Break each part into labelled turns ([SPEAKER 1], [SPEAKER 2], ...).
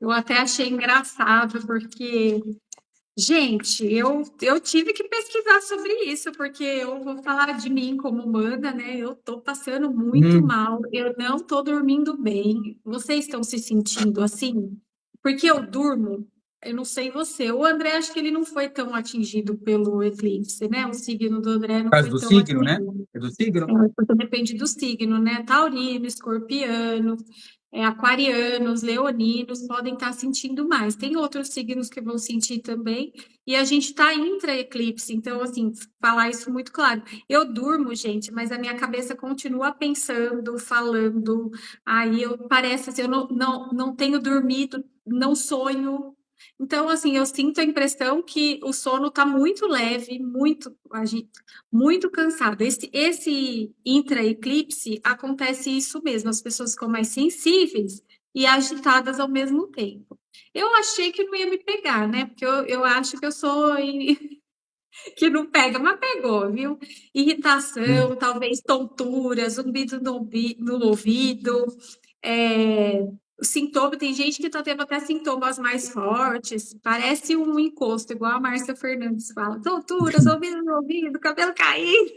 [SPEAKER 1] Eu até achei engraçado, porque, gente, eu tive que pesquisar sobre isso, porque eu vou falar de mim como humana, né? Eu tô passando muito
[SPEAKER 2] Hum,
[SPEAKER 1] mal, eu não tô dormindo bem. Vocês estão se sentindo assim? Porque eu durmo, eu não sei você. O André, acho que ele não foi tão atingido pelo eclipse, né? O signo do André
[SPEAKER 2] por
[SPEAKER 1] não
[SPEAKER 2] causa
[SPEAKER 1] foi
[SPEAKER 2] do
[SPEAKER 1] tão
[SPEAKER 2] signo, né?
[SPEAKER 1] atingido.
[SPEAKER 2] É do signo?
[SPEAKER 1] Porque depende do signo, né? Taurino, escorpiano, aquarianos, leoninos podem estar sentindo mais. Tem outros signos que vão sentir também, e a gente está intra-eclipse, então, assim, falar isso muito claro. Eu durmo, gente, mas a minha cabeça continua pensando, falando, aí eu parece assim, eu não tenho dormido, não sonho. Então, assim, eu sinto a impressão que o sono está muito leve, muito cansado. Esse intra-eclipse acontece isso mesmo, as pessoas ficam mais sensíveis e agitadas ao mesmo tempo. Eu achei que não ia me pegar, né? Porque eu acho que eu sou que não pega, mas pegou, viu?
[SPEAKER 2] Hum.
[SPEAKER 1] Irritação, talvez tontura, zumbido no ouvido, é, o sintoma, tem gente que está tendo até sintomas mais fortes, parece um encosto, igual a Márcia Fernandes fala, tontura, zumbido no ouvido, cabelo caído.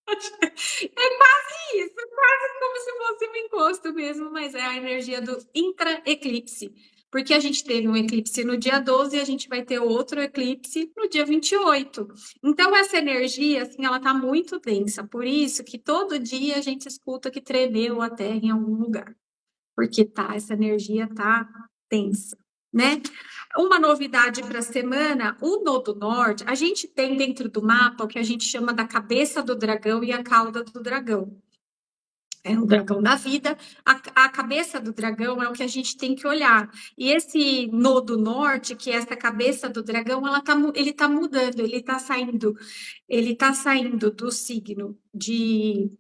[SPEAKER 1] É quase isso, quase como se fosse um encosto mesmo, mas é a energia do intra-eclipse. Porque a gente teve um eclipse no dia 12 e a gente vai ter outro eclipse no dia 28. Então, essa energia, assim, ela tá muito densa. Por isso que todo dia a gente escuta que tremeu a Terra em algum lugar. Porque essa energia tá densa, né? Uma novidade para a semana, o Nodo Norte, a gente tem dentro do mapa o que a gente chama da cabeça do dragão e a cauda do dragão. É o dragão da vida, a cabeça do dragão é o que a gente tem que olhar. E esse Nodo Norte, que é essa cabeça do dragão, ele está mudando, ele tá saindo do signo de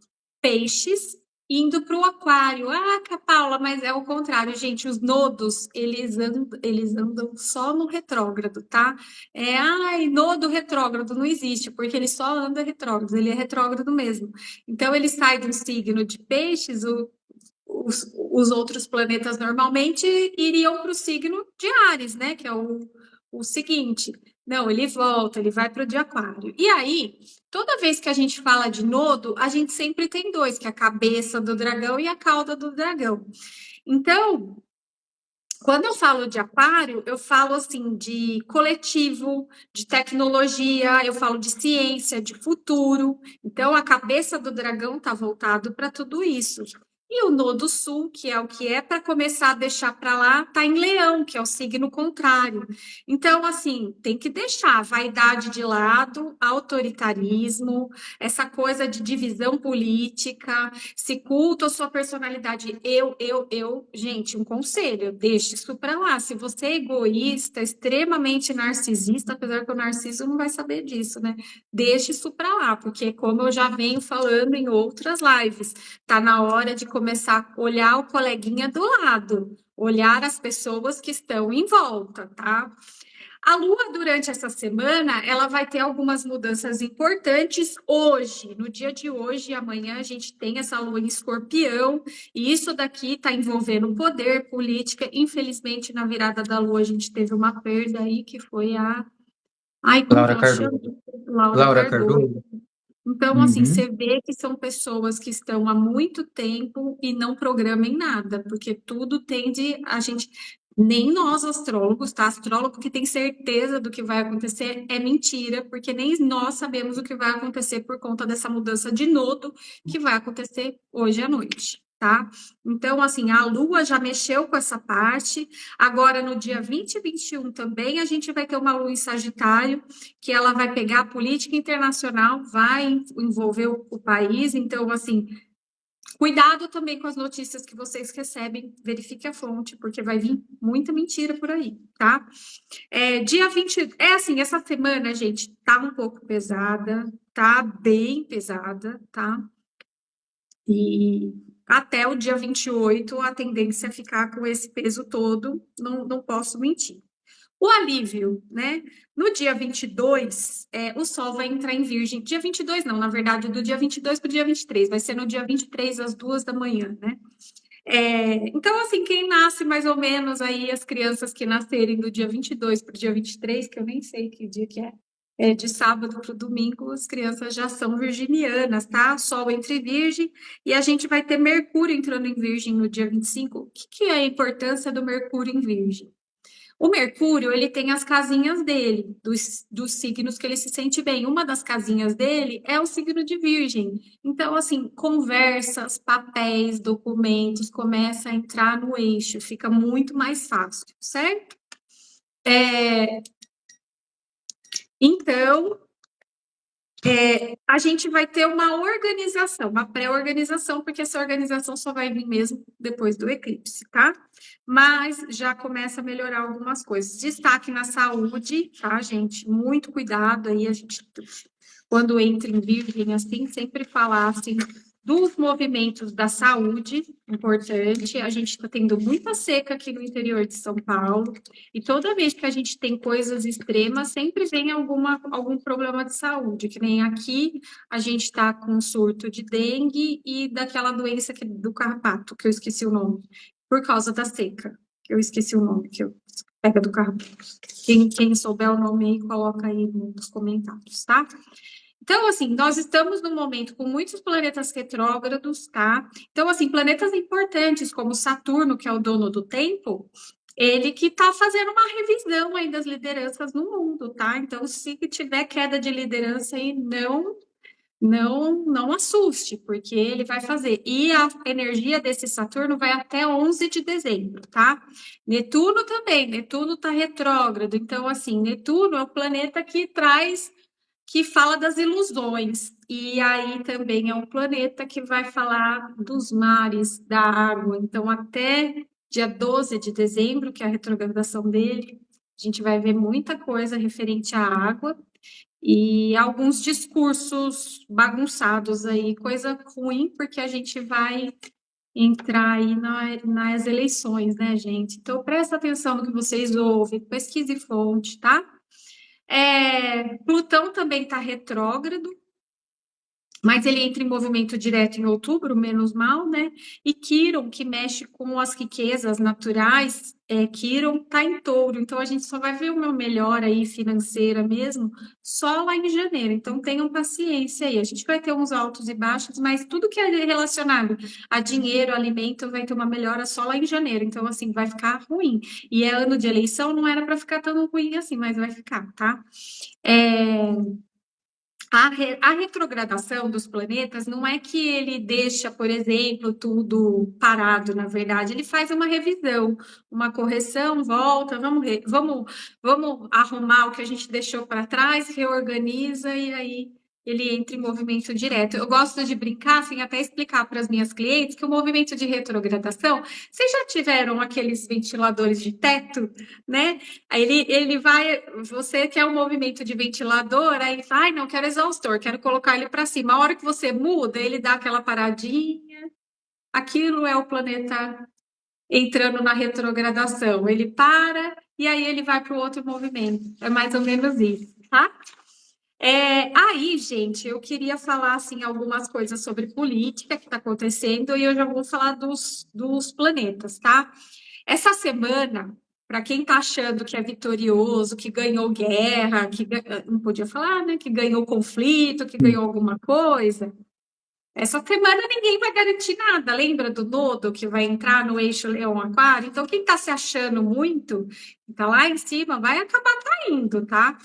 [SPEAKER 1] peixes indo para o aquário. Ah, Paula, mas é o contrário, gente. Os nodos, eles andam só no retrógrado, tá? Ai, nodo retrógrado não existe, porque ele só anda retrógrado, ele é retrógrado mesmo. Então, ele sai do signo de peixes, os outros planetas normalmente iriam para o signo de Áries, né? Que é o seguinte. Não, ele volta, ele vai para o de Aquário. E aí, toda vez que a gente fala de nodo, a gente sempre tem dois, que é a cabeça do dragão e a cauda do dragão. Então, quando eu falo de aquário, eu falo assim de coletivo, de tecnologia, eu falo de ciência, de futuro. Então, a cabeça do dragão está voltado para tudo isso. E o nodo sul, que é para começar a deixar para lá, está em Leão, que é o signo contrário. Então, assim, tem que deixar a vaidade de lado, autoritarismo, essa coisa de divisão política, se culto a sua personalidade, gente, um conselho, deixe isso para lá. Se você é egoísta, extremamente narcisista, apesar que o narciso não vai saber disso, né? Deixe isso para lá, porque como eu já venho falando em outras lives, tá na hora de começar a olhar o coleguinha do lado, olhar as pessoas que estão em volta, tá? A Lua, durante essa semana, ela vai ter algumas mudanças importantes hoje, no dia de hoje e amanhã a gente tem essa Lua em Escorpião, e isso daqui está envolvendo poder, política. Infelizmente, na virada da Lua, a gente teve uma perda aí, que foi a. Ai, como que
[SPEAKER 2] Laura
[SPEAKER 1] ela chama?
[SPEAKER 2] Cardoso.
[SPEAKER 1] Laura
[SPEAKER 2] Laura
[SPEAKER 1] Cardoso.
[SPEAKER 2] Cardoso?
[SPEAKER 1] Então, assim,
[SPEAKER 2] Uhum.
[SPEAKER 1] você vê que são pessoas que estão há muito tempo e não programam em nada, porque tudo tende a gente. Nem nós, astrólogos, tá? Astrólogo que tem certeza do que vai acontecer é mentira, porque nem nós sabemos o que vai acontecer por conta dessa mudança de nodo que vai acontecer hoje à noite, tá? Então, assim, a Lua já mexeu com essa parte. Agora, no dia 20 e 21 também, a gente vai ter uma Lua em Sagitário que ela vai pegar a política internacional, vai envolver o país. Então, assim, cuidado também com as notícias que vocês recebem, verifique a fonte, porque vai vir muita mentira por aí, tá? Dia 20, assim, essa semana, gente, tá um pouco pesada, tá bem pesada, tá? E até o dia 28, a tendência é ficar com esse peso todo, não posso mentir. O alívio, né? No dia 22, o Sol vai entrar em Virgem. Dia 22 não, na verdade, do dia 22 para o dia 23. Vai ser no dia 23, às 2 da manhã, né? Então, assim, quem nasce mais ou menos aí, as crianças que nascerem do dia 22 para o dia 23, que eu nem sei que dia que é de sábado para o domingo, as crianças já são virginianas, tá? Sol entre Virgem, e a gente vai ter Mercúrio entrando em Virgem no dia 25. O que que é a importância do Mercúrio em Virgem? O Mercúrio, ele tem as casinhas dele, dos signos que ele se sente bem. Uma das casinhas dele é o signo de Virgem. Então, assim, conversas, papéis, documentos, começa a entrar no eixo, fica muito mais fácil, certo? Então, a gente vai ter uma organização, uma pré-organização, porque essa organização só vai vir mesmo depois do eclipse, tá? Mas já começa a melhorar algumas coisas. Destaque na saúde, tá, gente? Muito cuidado aí, a gente, quando entra em virgem, assim, sempre falar, assim, dos movimentos da saúde, importante. A gente está tendo muita seca aqui no interior de São Paulo, e toda vez que a gente tem coisas extremas, sempre vem algum problema de saúde, que nem aqui a gente está com um surto de dengue e daquela doença do carrapato, que eu esqueci o nome, por causa da seca, que eu esqueci o nome, que eu pega do carrapato. Quem souber o nome aí, coloca aí nos comentários, tá? Então, assim, nós estamos num momento com muitos planetas retrógrados, tá? Então, assim, planetas importantes como Saturno, que é o dono do tempo, ele que está fazendo uma revisão aí das lideranças no mundo, tá? Então, se tiver queda de liderança aí, não assuste, porque ele vai fazer. E a energia desse Saturno vai até 11 de dezembro, tá? Netuno também, Netuno está retrógrado. Então, assim, Netuno é o planeta que fala das ilusões. E aí também é um planeta que vai falar dos mares, da água. Então, até dia 12 de dezembro, que é a retrogradação dele, a gente vai ver muita coisa referente à água e alguns discursos bagunçados aí, coisa ruim, porque a gente vai entrar aí nas eleições, né, gente? Então, presta atenção no que vocês ouvem, pesquise fonte, tá? Plutão também está retrógrado, mas ele entra em movimento direto em outubro, menos mal, né? E Quiron, que mexe com as riquezas naturais, Quiron está em touro, então a gente só vai ver uma melhora aí financeira mesmo só lá em janeiro. Então tenham paciência aí. A gente vai ter uns altos e baixos, mas tudo que é relacionado a dinheiro, alimento, vai ter uma melhora só lá em janeiro. Então, assim, vai ficar ruim. E é ano de eleição, não era para ficar tão ruim assim, mas vai ficar, tá? A retrogradação dos planetas não é que ele deixa, por exemplo, tudo parado, na verdade, ele faz uma revisão, uma correção, volta, vamos arrumar o que a gente deixou para trás, reorganiza e aí ele entra em movimento direto. Eu gosto de brincar, assim, até explicar para as minhas clientes que o movimento de retrogradação, vocês já tiveram aqueles ventiladores de teto, né? Aí ele vai, você quer um movimento de ventilador, aí vai, não quero exaustor, quero colocar ele para cima. A hora que você muda, ele dá aquela paradinha. Aquilo é o planeta entrando na retrogradação. Ele para e aí ele vai para o outro movimento. É mais ou menos isso, tá? Aí, gente, eu queria falar assim algumas coisas sobre política que está acontecendo e eu já vou falar dos planetas, tá? Essa semana, para quem está achando que é vitorioso, que ganhou guerra, não podia falar, né? Que ganhou conflito, que ganhou alguma coisa. Essa semana ninguém vai garantir nada. Lembra do nodo que vai entrar no eixo Leão-Aquário? Então, quem está se achando muito, está lá em cima, vai acabar caindo, tá?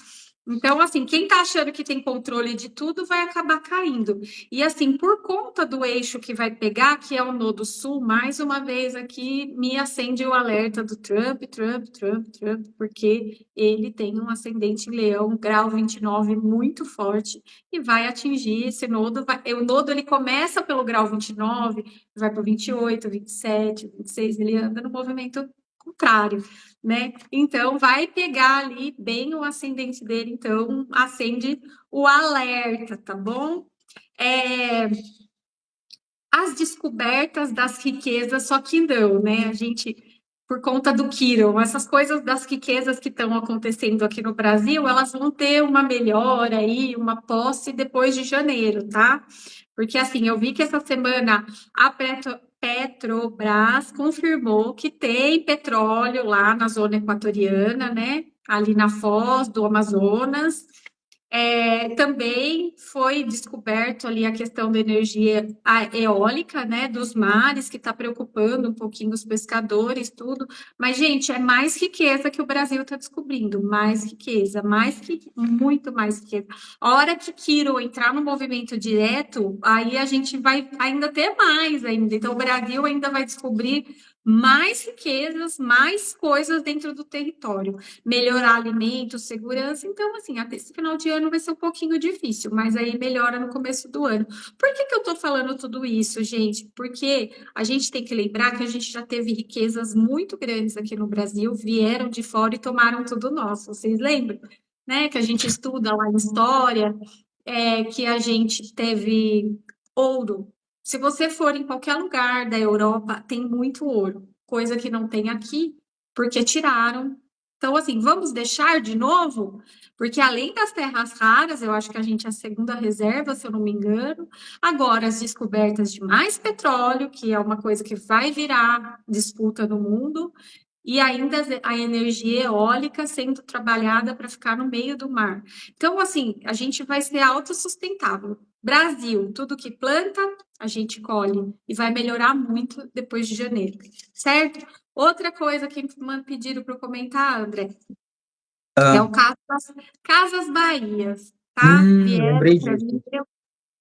[SPEAKER 1] Então, assim, quem está achando que tem controle de tudo vai acabar caindo. E, assim, por conta do eixo que vai pegar, que é o Nodo Sul, mais uma vez aqui me acende o alerta do Trump, porque ele tem um ascendente em Leão, grau 29, muito forte, e vai atingir esse nodo. O nodo ele começa pelo grau 29, vai para o 28, 27, 26, ele anda no movimento contrário, né? Então, vai pegar ali bem o ascendente dele, então acende o alerta, tá bom? As descobertas das riquezas, só que não, né? A gente, por conta do Quiron, essas coisas das riquezas que estão acontecendo aqui no Brasil, elas vão ter uma melhora aí, uma posse depois de janeiro, tá? Porque assim, eu vi que essa semana a Petrobras confirmou que tem petróleo lá na zona equatoriana, né? Ali na foz do Amazonas. Também foi descoberto ali a questão da energia eólica, né, dos mares, que está preocupando um pouquinho os pescadores, tudo. Mas, gente, é mais riqueza que o Brasil está descobrindo, mais riqueza, muito mais riqueza. A hora que Quiro entrar no movimento direto, aí a gente vai ainda ter mais ainda. Então, o Brasil ainda vai descobrir mais riquezas, mais coisas dentro do território, melhorar alimentos, segurança. Então, assim, até esse final de ano vai ser um pouquinho difícil, mas aí melhora no começo do ano. Por que eu tô falando tudo isso, gente? Porque a gente tem que lembrar que a gente já teve riquezas muito grandes aqui no Brasil, vieram de fora e tomaram tudo nosso. Vocês lembram? Né? Que a gente estuda lá em história, que a gente teve ouro. Se você for em qualquer lugar da Europa, tem muito ouro, coisa que não tem aqui, porque tiraram. Então, assim, vamos deixar de novo? Porque além das terras raras, eu acho que a gente é a segunda reserva, se eu não me engano. Agora, as descobertas de mais petróleo, que é uma coisa que vai virar disputa no mundo, e ainda a energia eólica sendo trabalhada para ficar no meio do mar. Então, assim, a gente vai ser autossustentável. Brasil, tudo que planta, a gente colhe e vai melhorar muito depois de janeiro, certo? Outra coisa que me pediram para eu comentar, André, é o caso das Casas Bahias, tá? Vieram
[SPEAKER 2] Lembrei
[SPEAKER 1] para
[SPEAKER 2] disso.
[SPEAKER 1] mim,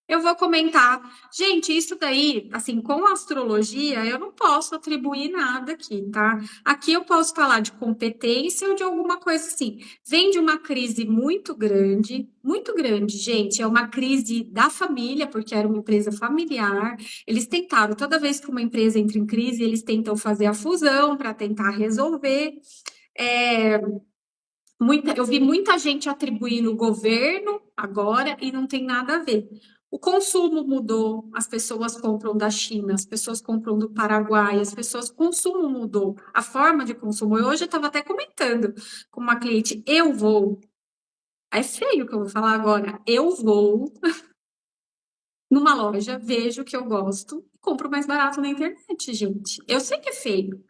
[SPEAKER 1] eu vou comentar. Gente, isso daí, assim, com a astrologia, eu não posso atribuir nada aqui, tá? Aqui eu posso falar de competência ou de alguma coisa assim. Vem de uma crise muito grande, gente. É uma crise da família, porque era uma empresa familiar. Eles tentaram, toda vez que uma empresa entra em crise, eles tentam fazer a fusão para tentar resolver. É, eu vi muita gente atribuindo o governo agora e não tem nada a ver. O consumo mudou, as pessoas compram da China, as pessoas compram do Paraguai, o consumo mudou, a forma de consumo. Hoje eu estava até comentando com uma cliente, eu vou, é feio o que eu vou falar agora, eu vou numa loja, vejo o que eu gosto, compro mais barato na internet, gente. Eu sei que é feio,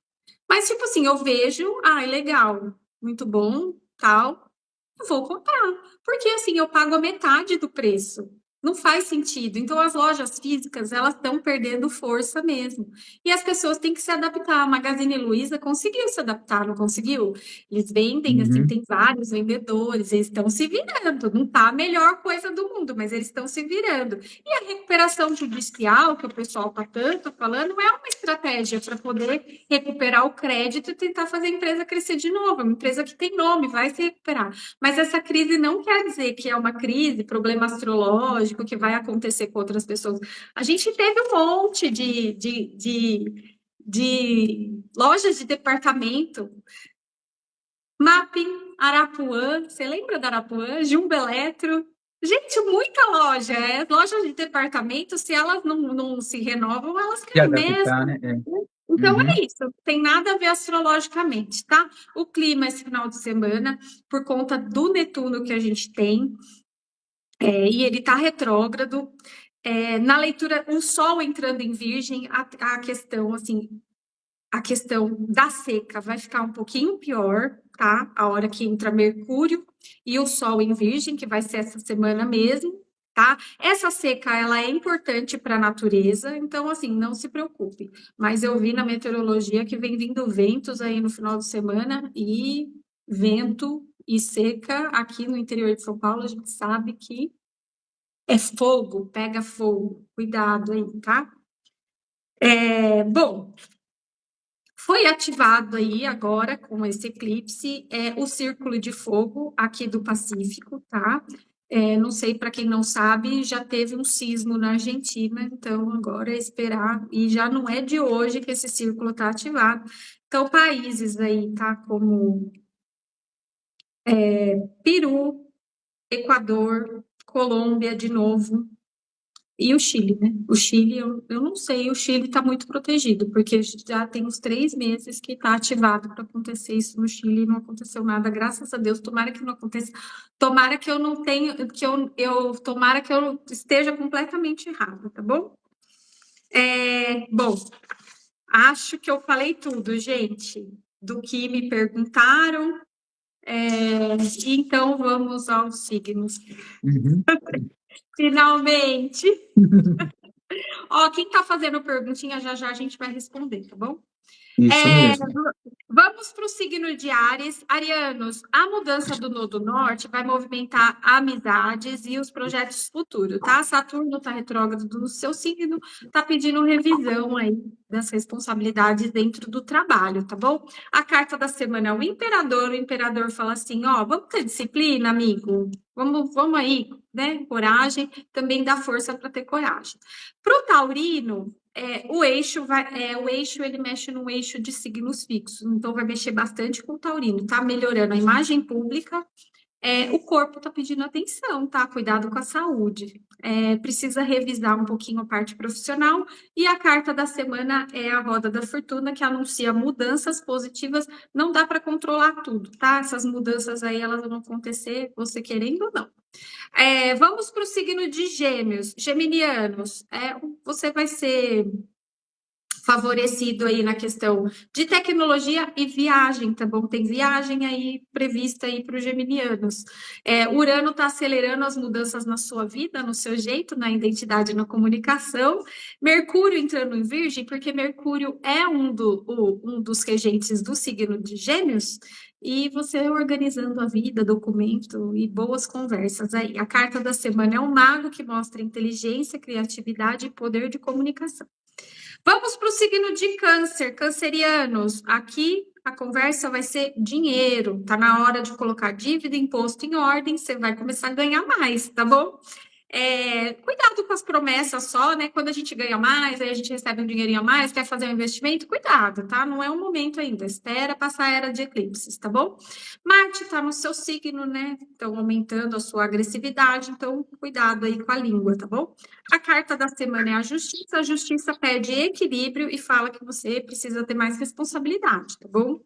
[SPEAKER 1] mas tipo assim, eu vejo, é legal, muito bom, tal, eu vou comprar. Porque assim, eu pago a metade do preço. Não faz sentido. Então, as lojas físicas, elas estão perdendo força mesmo. E as pessoas têm que se adaptar. A Magazine Luiza conseguiu se adaptar, não conseguiu? Eles vendem, assim,
[SPEAKER 2] Uhum.
[SPEAKER 1] tem vários vendedores, eles estão se virando. Não tá a melhor coisa do mundo, mas eles estão se virando. E a recuperação judicial, que o pessoal está tanto falando, é uma estratégia para poder recuperar o crédito e tentar fazer a empresa crescer de novo. É uma empresa que tem nome, vai se recuperar. Mas essa crise não quer dizer que é uma crise, problema astrológico, que vai acontecer com outras pessoas. A gente teve um monte de lojas de departamento. Mapping, Arapuã, você lembra da Arapuã? Jumbo Eletro. Gente, muita loja. Lojas de departamento, se elas não se renovam, elas
[SPEAKER 2] Se
[SPEAKER 1] caem
[SPEAKER 2] adaptar,
[SPEAKER 1] mesmo.
[SPEAKER 2] né? É.
[SPEAKER 1] Então
[SPEAKER 2] Uhum.
[SPEAKER 1] é isso, não tem nada a ver astrologicamente, tá? O clima esse final de semana, por conta do Netuno que a gente tem, e ele tá retrógrado. Na leitura, o Sol entrando em Virgem, a questão, assim, a questão da seca vai ficar um pouquinho pior, tá? A hora que entra Mercúrio e o Sol em Virgem, que vai ser essa semana mesmo, tá? Essa seca, ela é importante para a natureza, então, assim, não se preocupe. Mas eu vi na meteorologia que vem vindo ventos aí no final de semana e vento e seca aqui no interior de São Paulo, a gente sabe que é fogo, pega fogo. Cuidado aí, tá? Bom, foi ativado aí agora com esse eclipse o Círculo de Fogo aqui do Pacífico, tá? Não sei, para quem não sabe, já teve um sismo na Argentina, então agora é esperar, e já não é de hoje que esse círculo está ativado. Então, países aí, tá? Como Peru, Equador, Colômbia de novo, e o Chile, né? O Chile, eu não sei, o Chile está muito protegido, porque já tem uns 3 meses que está ativado para acontecer isso no Chile e não aconteceu nada, graças a Deus. Tomara que não aconteça. Tomara que eu não tenha, tomara que eu esteja completamente errada, tá bom? Bom, Acho que eu falei tudo, gente, do que me perguntaram. Então vamos aos signos.
[SPEAKER 2] Uhum.
[SPEAKER 1] Finalmente. Ó, quem tá fazendo perguntinha, já já a gente vai responder, tá bom?
[SPEAKER 2] Isso
[SPEAKER 1] É,
[SPEAKER 2] mesmo.
[SPEAKER 1] vamos para o signo de Áries. Arianos, a mudança do Nodo Norte vai movimentar amizades e os projetos futuros, tá? Saturno está retrógrado no seu signo, tá pedindo revisão aí das responsabilidades dentro do trabalho, tá bom? A carta da semana é o Imperador fala assim, ó, vamos ter disciplina, amigo? Vamos aí, né? Coragem, também dá força para ter coragem. Para o Taurino, o eixo ele mexe num eixo de signos fixos, então vai mexer bastante com o taurino, tá melhorando a imagem pública, o corpo tá pedindo atenção, tá? Cuidado com a saúde. Precisa revisar um pouquinho a parte profissional, e a carta da semana é a roda da fortuna, que anuncia mudanças positivas. Não dá para controlar tudo, tá? Essas mudanças aí, elas vão acontecer, você querendo ou não. Vamos para o signo de Gêmeos. Geminianos, você vai ser favorecido aí na questão de tecnologia e viagem, tá bom? Tem viagem aí prevista aí para os geminianos. Urano está acelerando as mudanças na sua vida, no seu jeito, na identidade, na comunicação. Mercúrio entrando em Virgem, porque Mercúrio é um dos regentes do signo de Gêmeos, e você organizando a vida, documento e boas conversas aí. A carta da semana é um mago que mostra inteligência, criatividade e poder de comunicação. Vamos para o signo de Câncer, cancerianos. Aqui a conversa vai ser dinheiro. Tá na hora de colocar dívida, imposto em ordem. Você vai começar a ganhar mais, tá bom? Cuidado com as promessas só, né? Quando a gente ganha mais, aí a gente recebe um dinheirinho a mais, quer fazer um investimento, cuidado, tá? Não é o momento ainda. Espera passar a era de eclipses, tá bom? Marte está no seu signo, né? Então, aumentando a sua agressividade. Então, cuidado aí com a língua, tá bom? A carta da semana é a justiça. A justiça pede equilíbrio e fala que você precisa ter mais responsabilidade, tá bom?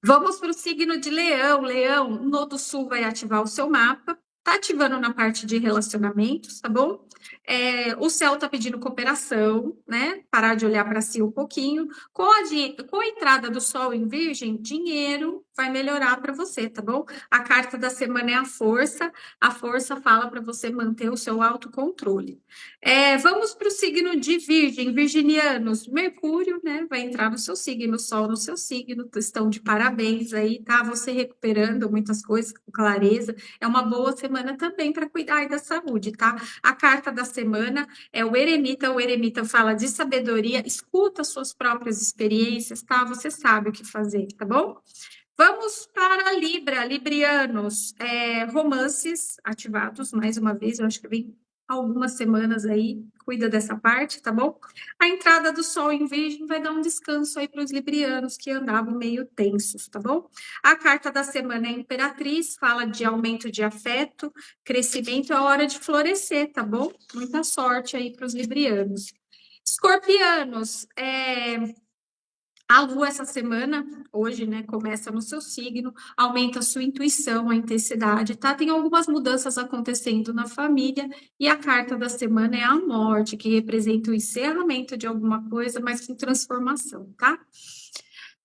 [SPEAKER 1] Vamos para o signo de Leão. Leão, o Nodo Sul vai ativar o seu mapa. Tá ativando na parte de relacionamentos, tá bom? O céu tá pedindo cooperação, né? Parar de olhar para si um pouquinho. Com a entrada do Sol em Virgem, dinheiro vai melhorar para você, tá bom? A carta da semana é a força. A força fala para você manter o seu autocontrole. Vamos para o signo de Virgem. Virginianos, Mercúrio, né? Vai entrar no seu signo, Sol no seu signo. Estão de parabéns aí, tá? Você recuperando muitas coisas com clareza. É uma boa semana também para cuidar aí da saúde, tá? A carta da semana é o eremita fala de sabedoria, escuta suas próprias experiências, tá? Você sabe o que fazer, tá bom? Vamos para Libra, Librianos, romances ativados, mais uma vez, eu acho que vem algumas semanas aí, cuida dessa parte, tá bom? A entrada do Sol em Virgem vai dar um descanso aí para os librianos que andavam meio tensos, tá bom? A carta da semana é Imperatriz, fala de aumento de afeto, crescimento, é hora de florescer, tá bom? Muita sorte aí para os librianos. Escorpianos, a Lua, essa semana, hoje, né, começa no seu signo, aumenta a sua intuição, a intensidade, tá? Tem algumas mudanças acontecendo na família, e a carta da semana é a morte, que representa o encerramento de alguma coisa, mas com transformação, tá?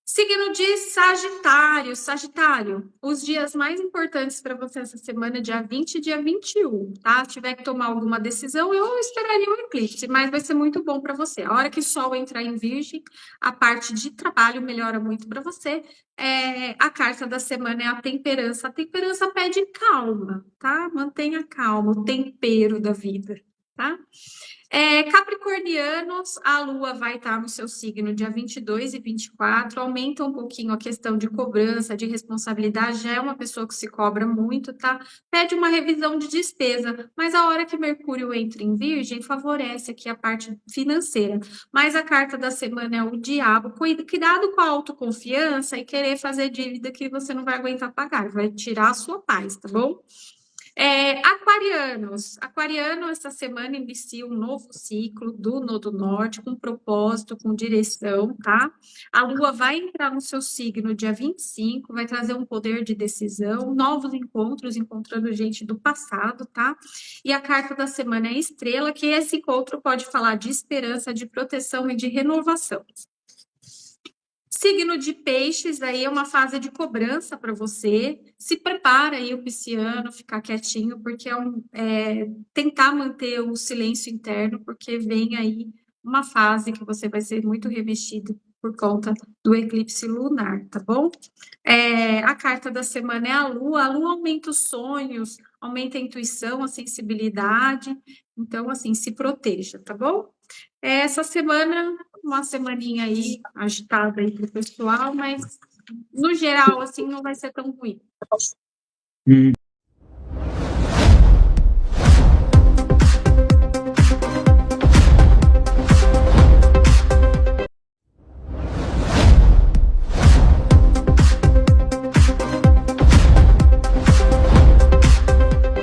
[SPEAKER 1] Signo de Sagitário. Sagitário, os dias mais importantes para você essa semana, dia 20 e dia 21, tá? Se tiver que tomar alguma decisão, eu esperaria um eclipse, mas vai ser muito bom para você. A hora que o Sol entrar em Virgem, a parte de trabalho melhora muito para você. A carta da semana é a temperança. A temperança pede calma, tá? Mantenha calma, o tempero da vida, tá? Capricornianos, a Lua vai estar no seu signo dia 22 e 24, aumenta um pouquinho a questão de cobrança, de responsabilidade, já é uma pessoa que se cobra muito, tá? Pede uma revisão de despesa, mas a hora que Mercúrio entra em Virgem, favorece aqui a parte financeira. Mas a carta da semana é o diabo, cuidado com a autoconfiança e querer fazer dívida que você não vai aguentar pagar, vai tirar a sua paz, tá bom? Aquariano, essa semana inicia um novo ciclo do Nodo Norte, com propósito, com direção, tá? A Lua vai entrar no seu signo dia 25, vai trazer um poder de decisão, novos encontros, encontrando gente do passado, tá? E a carta da semana é Estrela, que esse encontro pode falar de esperança, de proteção e de renovação. Signo de peixes, aí é uma fase de cobrança para você. Se prepara aí o pisciano, ficar quietinho, porque tentar manter o silêncio interno, porque vem aí uma fase que você vai ser muito remexido por conta do eclipse lunar, tá bom? A carta da semana é a Lua aumenta os sonhos, aumenta a intuição, a sensibilidade, então, assim, se proteja, tá bom? Essa semana, uma semaninha aí agitada aí pro pessoal, mas no geral, assim, não vai ser tão ruim.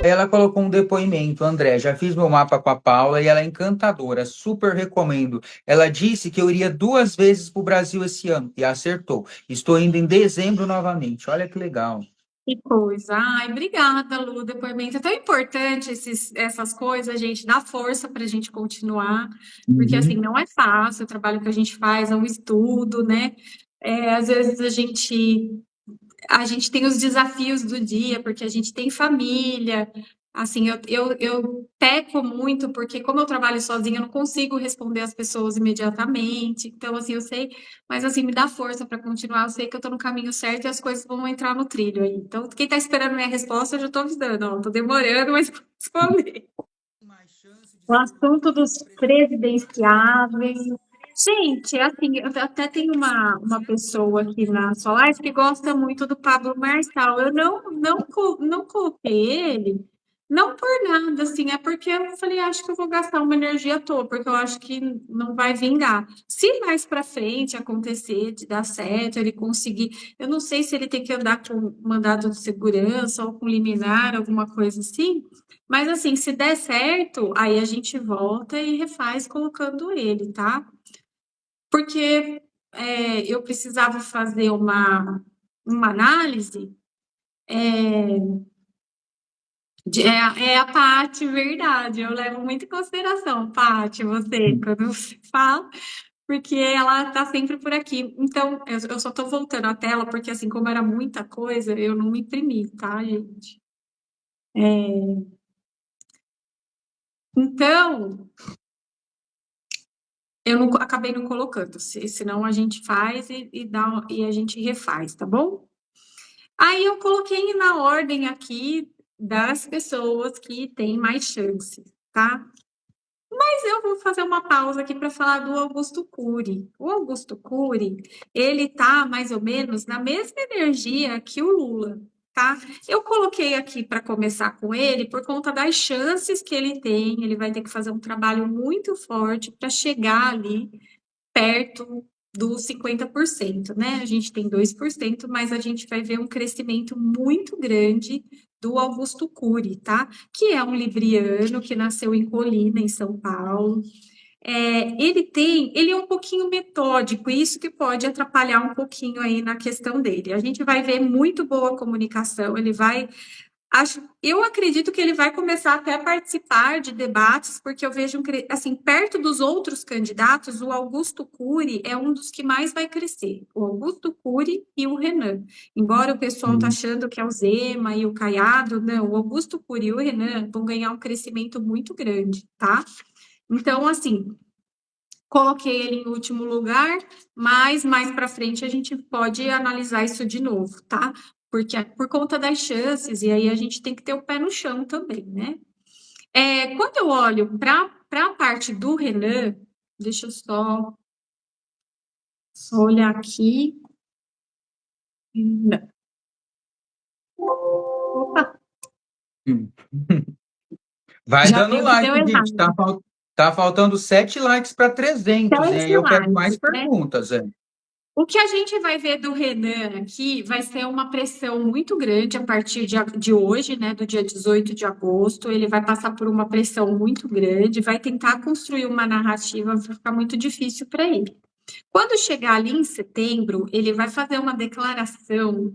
[SPEAKER 2] Ela colocou um depoimento, André. Já fiz meu mapa com a Paula e ela é encantadora, super recomendo. Ela disse que eu iria 2 vezes para o Brasil esse ano e acertou. Estou indo em dezembro novamente. Olha que legal.
[SPEAKER 1] Que coisa. Ai, obrigada, Lu. O depoimento é tão importante essas coisas, gente, dá força para a gente continuar, porque assim,
[SPEAKER 2] Uhum.
[SPEAKER 1] não é fácil o trabalho que a gente faz, é um estudo, né? Às vezes a gente tem os desafios do dia, porque a gente tem família. Assim, eu peco muito, porque como eu trabalho sozinha, eu não consigo responder as pessoas imediatamente. Então, assim, eu sei, mas assim, me dá força para continuar. Eu sei que eu estou no caminho certo e as coisas vão entrar no trilho aí. Então, quem está esperando minha resposta, eu já estou avisando, ó, tô demorando, mas vou responder. O assunto dos presidenciáveis. Gente, assim, eu até tenho uma pessoa aqui na sua live que gosta muito do Pablo Marçal. Eu não coloquei ele, não por nada, assim, é porque eu falei, acho que eu vou gastar uma energia à toa, porque eu acho que não vai vingar. Se mais pra frente acontecer de dar certo, ele conseguir, eu não sei se ele tem que andar com mandado de segurança ou com liminar, alguma coisa assim. Mas assim, se der certo, aí a gente volta e refaz colocando ele, tá? Porque eu precisava fazer uma análise. É a Paty, verdade. Eu levo muito em consideração, Paty, você, quando você fala, porque ela tá sempre por aqui. Então, eu só tô voltando à tela, porque assim, como era muita coisa, eu não imprimi, tá, gente? Então, eu não, acabei não colocando, senão a gente faz e a gente refaz, tá bom? Aí eu coloquei na ordem aqui das pessoas que têm mais chance, tá? Mas eu vou fazer uma pausa aqui para falar do Augusto Cury. O Augusto Cury, ele tá mais ou menos na mesma energia que o Lula, tá? Eu coloquei aqui para começar com ele por conta das chances que ele tem. Ele vai ter que fazer um trabalho muito forte para chegar ali perto dos 50%, né? A gente tem 2%, mas a gente vai ver um crescimento muito grande do Augusto Cury, tá? Que é um libriano que nasceu em Colina, em São Paulo. Ele é um pouquinho metódico, isso que pode atrapalhar um pouquinho aí na questão dele. A gente vai ver muito boa comunicação, ele vai eu acredito que ele vai começar até a participar de debates, porque eu vejo, assim, perto dos outros candidatos, o Augusto Cury é um dos que mais vai crescer. O Augusto Cury e o Renan. Embora o pessoal tá achando que é o Zema e o Caiado, não, o Augusto Cury e o Renan vão ganhar um crescimento muito grande, tá? Então, assim, coloquei ele em último lugar, mas mais para frente a gente pode analisar isso de novo, tá? Porque é por conta das chances, e aí a gente tem que ter o pé no chão também, né? Quando eu olho para a parte do Renan, deixa eu só olhar aqui. Não. Opa,
[SPEAKER 2] Vai
[SPEAKER 1] já
[SPEAKER 2] dando
[SPEAKER 1] viu que
[SPEAKER 2] like,
[SPEAKER 1] deu
[SPEAKER 2] gente. Tá,
[SPEAKER 1] errado.
[SPEAKER 2] tá faltando 7 likes para 300, hein?
[SPEAKER 1] 10
[SPEAKER 2] Aí eu quero
[SPEAKER 1] likes,
[SPEAKER 2] mais
[SPEAKER 1] né?
[SPEAKER 2] perguntas, hein?
[SPEAKER 1] O que a gente vai ver do Renan aqui vai ser uma pressão muito grande a partir de hoje, né, do dia 18 de agosto. Ele vai passar por uma pressão muito grande, vai tentar construir uma narrativa, vai ficar muito difícil para ele. Quando chegar ali em setembro, ele vai fazer uma declaração.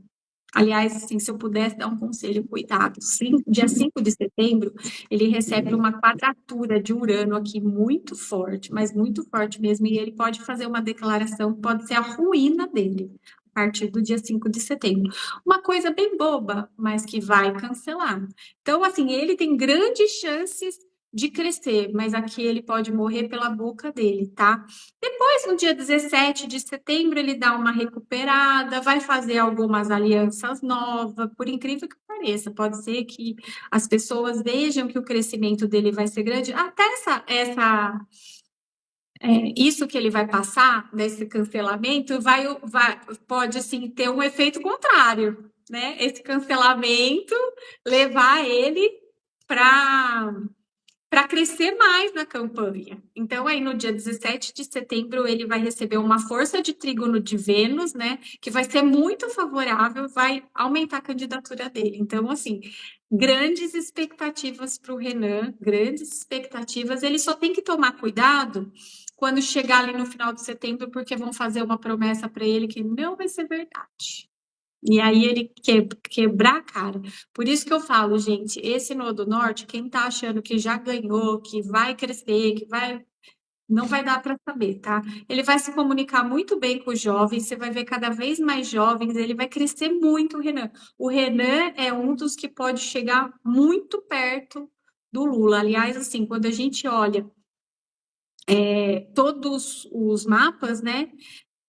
[SPEAKER 1] Aliás, assim, se eu pudesse dar um conselho, cuidado. Dia 5 de setembro, ele recebe uma quadratura de Urano aqui muito forte, mas muito forte mesmo, e ele pode fazer uma declaração que pode ser a ruína dele a partir do dia 5 de setembro. Uma coisa bem boba, mas que vai cancelar. Então, assim, ele tem grandes chances de crescer, mas aqui ele pode morrer pela boca dele, tá? Depois, no dia 17 de setembro, ele dá uma recuperada, vai fazer algumas alianças novas, por incrível que pareça. Pode ser que as pessoas vejam que o crescimento dele vai ser grande. Até isso que ele vai passar, nesse cancelamento, pode assim, ter um efeito contrário, né? Esse cancelamento levar ele para crescer mais na campanha. Então, aí no dia 17 de setembro, ele vai receber uma força de trígono de Vênus, né? Que vai ser muito favorável, vai aumentar a candidatura dele. Então, assim, grandes expectativas para o Renan, grandes expectativas. Ele só tem que tomar cuidado quando chegar ali no final de setembro, porque vão fazer uma promessa para ele que não vai ser verdade. E aí ele quebrar a cara. Por isso que eu falo, gente, esse Nodo Norte, quem tá achando que já ganhou, que vai crescer, não vai dar para saber, tá? Ele vai se comunicar muito bem com os jovens, você vai ver cada vez mais jovens, ele vai crescer muito, o Renan. O Renan é um dos que pode chegar muito perto do Lula. Aliás, assim, quando a gente olha todos os mapas, né?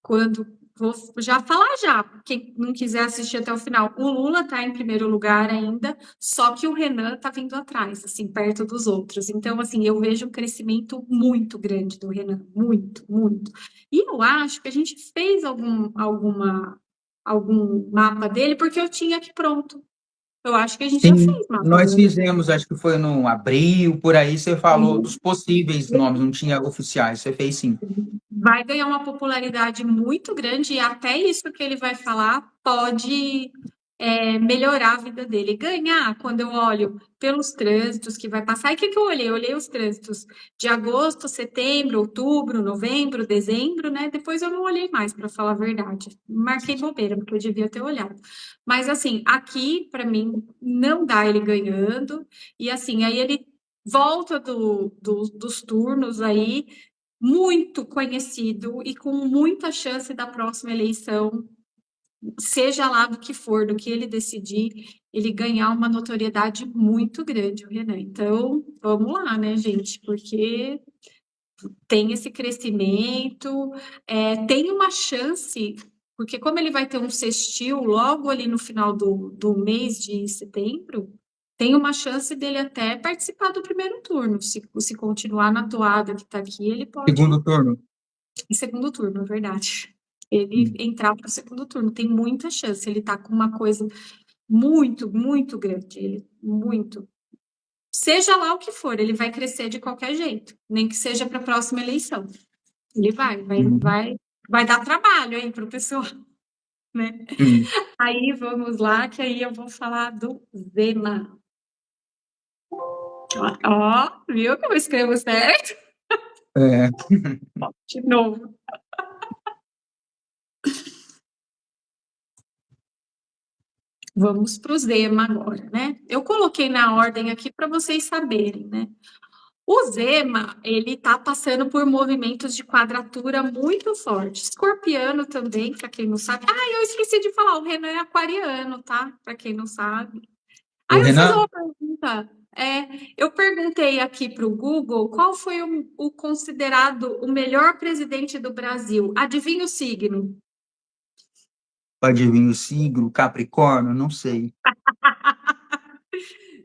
[SPEAKER 1] Quando vou já falar já, quem não quiser assistir até o final, o Lula está em primeiro lugar ainda, só que o Renan está vindo atrás, assim, perto dos outros. Então, assim, eu vejo um crescimento muito grande do Renan, muito, muito. E eu acho que a gente fez algum mapa dele porque eu tinha aqui pronto. Eu acho que a gente já
[SPEAKER 2] Sim,
[SPEAKER 1] fez mapa
[SPEAKER 2] nós
[SPEAKER 1] dele.
[SPEAKER 2] fizemos, acho que foi no abril, por aí você falou dos possíveis nomes, não tinha oficiais, você fez sim.
[SPEAKER 1] Vai ganhar uma popularidade muito grande e até isso que ele vai falar pode melhorar a vida dele. Ganhar, quando eu olho pelos trânsitos que vai passar, e o que, que eu olhei? Eu olhei os trânsitos de agosto, setembro, outubro, novembro, dezembro, né? Depois eu não olhei mais, para falar a verdade. Marquei bobeira, porque eu devia ter olhado. Mas, assim, aqui, para mim, não dá ele ganhando. E, assim, aí ele volta dos turnos aí muito conhecido e com muita chance da próxima eleição, seja lá do que for, do que ele decidir, ele ganhar uma notoriedade muito grande, o Renan. Então, vamos lá, né, gente? Porque tem esse crescimento, tem uma chance, porque como ele vai ter um sextil logo ali no final do mês de setembro, tem uma chance dele até participar do primeiro turno. Se continuar na toada que está aqui, ele pode
[SPEAKER 2] Segundo turno.
[SPEAKER 1] em segundo turno, é verdade. Ele
[SPEAKER 2] Hum.
[SPEAKER 1] entrar para o segundo turno, tem muita chance. Ele está com uma coisa muito, muito grande. Muito. Seja lá o que for, ele vai crescer de qualquer jeito, nem que seja para a próxima eleição. Ele
[SPEAKER 2] Uhum.
[SPEAKER 1] vai dar trabalho aí para o pessoal, né?
[SPEAKER 2] Hum.
[SPEAKER 1] Aí vamos lá, que aí eu vou falar do Zema. Ó, viu que eu escrevo certo?
[SPEAKER 2] É.
[SPEAKER 1] De novo. Vamos para o Zema agora, né? Eu coloquei na ordem aqui para vocês saberem, né? O Zema, ele está passando por movimentos de quadratura muito fortes. Escorpiano também, para quem não sabe. Ah, eu esqueci de falar, o Renan é aquariano, tá? Para quem não sabe.
[SPEAKER 2] O
[SPEAKER 1] Aí eu vou fazer
[SPEAKER 2] Renan?
[SPEAKER 1] uma pergunta. Eu perguntei aqui para o Google qual foi o considerado o melhor presidente do Brasil. Adivinha o signo?
[SPEAKER 2] Adivinha o signo, Capricórnio, não sei.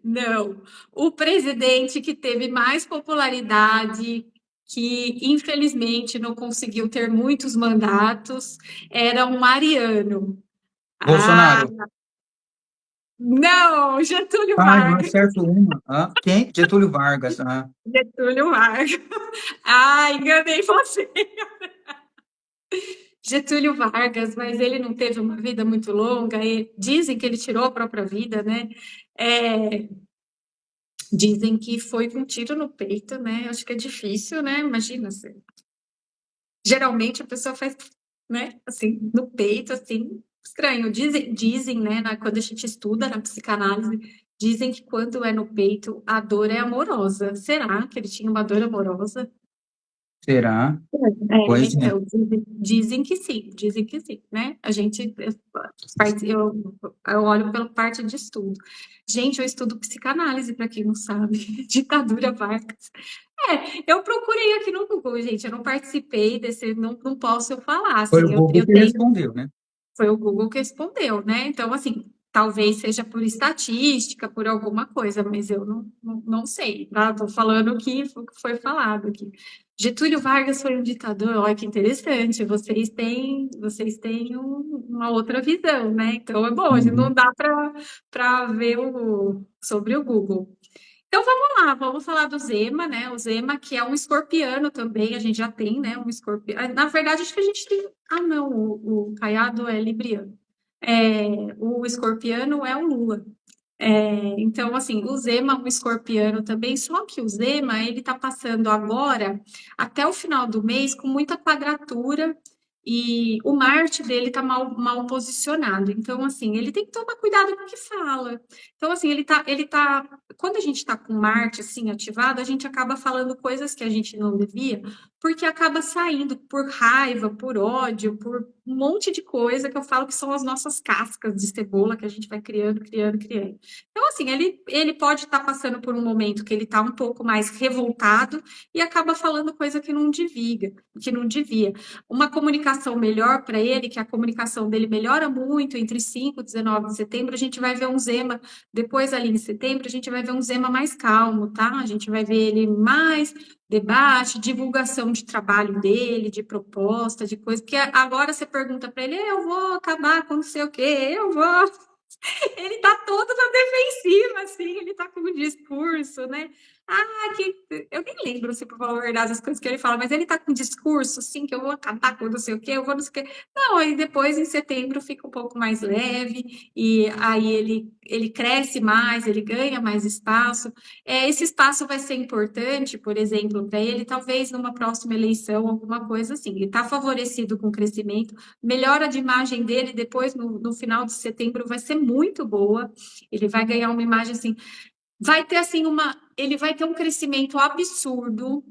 [SPEAKER 1] Não, o presidente que teve mais popularidade, que infelizmente não conseguiu ter muitos mandatos, era um ariano. Ah,
[SPEAKER 2] Bolsonaro.
[SPEAKER 1] não, Getúlio
[SPEAKER 2] Ai, não
[SPEAKER 1] Vargas.
[SPEAKER 2] acerto uma. Hã? Quem? Getúlio Vargas. Ah.
[SPEAKER 1] Getúlio Vargas. Ah, enganei você. Getúlio Vargas, mas ele não teve uma vida muito longa, e dizem que ele tirou a própria vida, né? É, dizem que foi com um tiro no peito, né? Acho que é difícil, né? Imagina, geralmente a pessoa faz, né? Assim, no peito, assim, estranho. Dizem, né? Quando a gente estuda na psicanálise, dizem que quando é no peito, a dor é amorosa. Será que ele tinha uma dor amorosa?
[SPEAKER 2] Será?
[SPEAKER 1] É,
[SPEAKER 2] Pois é.
[SPEAKER 1] então, dizem que sim, né? Eu olho pela parte de estudo. Gente, eu estudo psicanálise, para quem não sabe, ditadura Vargas. Eu procurei aqui no Google, gente, eu não participei desse, não posso eu falar,
[SPEAKER 2] Foi o
[SPEAKER 1] assim,
[SPEAKER 2] Google
[SPEAKER 1] eu
[SPEAKER 2] que
[SPEAKER 1] tenho,
[SPEAKER 2] respondeu, né?
[SPEAKER 1] foi o Google que respondeu, né? Então, assim, talvez seja por estatística, por alguma coisa, mas eu não sei, tá? Tô falando o que foi falado aqui. Getúlio Vargas foi um ditador, olha que interessante, vocês têm uma outra visão, né? Então é bom, a gente não
[SPEAKER 2] Uhum.
[SPEAKER 1] dá para ver sobre o Google. Então vamos lá, vamos falar do Zema, né? O Zema, que é um escorpiano também, a gente já tem, né? Um escorpiano. Na verdade, acho que a gente tem. Ah, não, o Caiado é libriano. O escorpiano é o Lula. Então, assim, o Zema, um escorpiano também, só que o Zema, ele tá passando agora, até o final do mês, com muita quadratura, e o Marte dele tá mal posicionado. Então, assim, ele tem que tomar cuidado com o que fala. Então, assim, quando a gente tá com Marte, assim, ativado, a gente acaba falando coisas que a gente não devia, porque acaba saindo por raiva, por ódio, por um monte de coisa que eu falo que são as nossas cascas de cebola que a gente vai criando, criando, criando. Então, assim, ele pode estar passando por um momento que ele está um pouco mais revoltado e acaba falando coisa que não devia. Uma comunicação melhor para ele, que a comunicação dele melhora muito entre 5 e 19 de setembro, a gente vai ver um Zema, depois ali em setembro, a gente vai ver um Zema mais calmo, tá? A gente vai ver ele mais debate, divulgação de trabalho dele, de proposta, de coisa, porque agora você pergunta para ele, eu vou acabar com não sei o quê, eu vou. Ele tá todo na defensiva, assim, ele tá com um discurso, né? Eu nem lembro, se por falar a verdade, as coisas que ele fala, mas ele tá com um discurso, assim, que eu vou acabar com não sei o quê, eu vou não sei o quê. Não, aí depois, em setembro, fica um pouco mais leve, e aí ele cresce mais, ele ganha mais espaço. Esse espaço vai ser importante, por exemplo, para ele, talvez numa próxima eleição, alguma coisa assim. Ele está favorecido com o crescimento, melhora de imagem dele depois, no final de setembro, vai ser muito boa. Ele vai ganhar uma imagem assim, vai ter assim ele vai ter um crescimento absurdo.